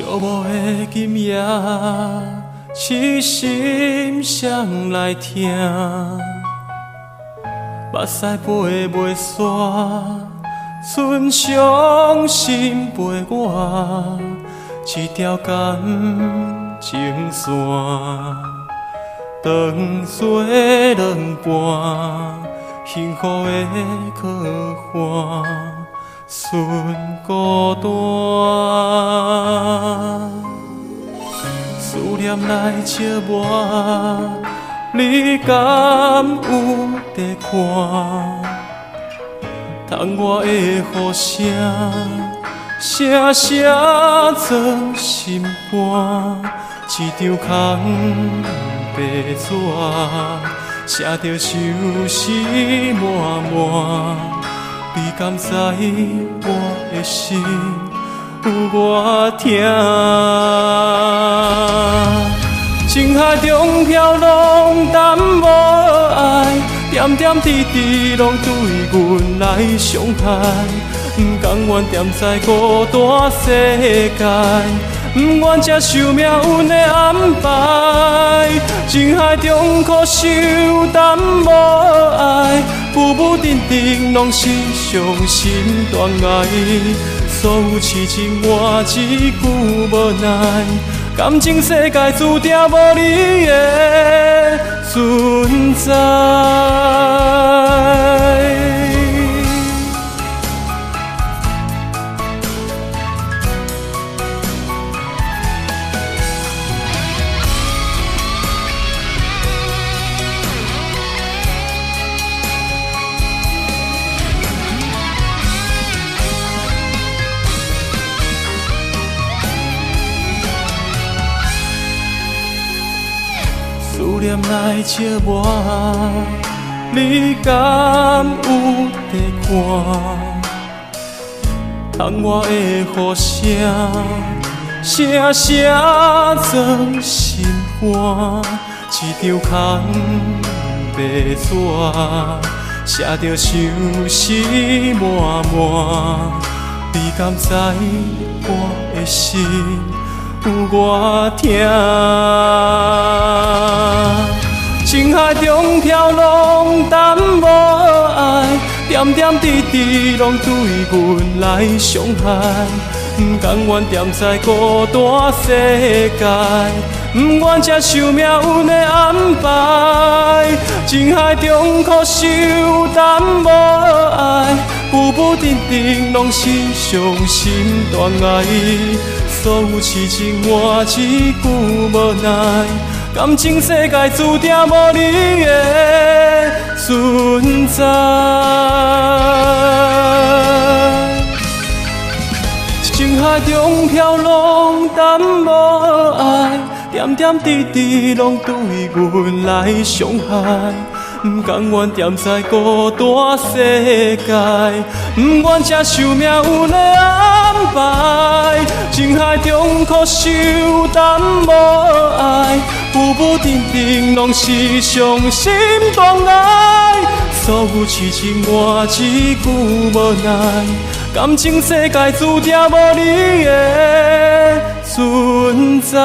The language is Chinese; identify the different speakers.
Speaker 1: 无的金夜，痴心谁来听？目屎飞袂煞，剩伤心陪我，一条感情线，断做两半，幸福的可换。剩孤单，思念来折磨，你敢有在看？窗外的雨声，声声装心肝，一张空白纸，写着相思满满。你敢知我的心有偌痛？情海中飘浪，淡无爱，点点滴滴拢对阮来伤害。不甘愿踮在孤单世界，不愿接受命运的安排。情海中苦守，淡无爱。浮浮沉沉，拢是伤心断爱。所有痴情换一句无奈，感情世界注定无你的存在。思念来折磨，你敢有在看？窗外的雨声，声声装心肝，一张空白纸，写着相思满满。你敢知我的心有偌痛？情海中飘浪，淡无爱，点点滴滴拢对阮来伤害。不甘愿踮在孤单世界，不愿接受命运的安排。情海中苦守，淡无爱，浮浮沉沉拢是伤心断爱。所有痴情换一句无奈，感情世界注定无你的存在。情海中飘浪，淡无爱，点点滴滴拢对阮来伤害。不甘愿踮在孤单世界，不愿接受命运的安排。情海中苦守，淡无爱，浮浮沉沉拢是伤心断爱。所有痴情换一句无奈，感情世界注定无你的存在。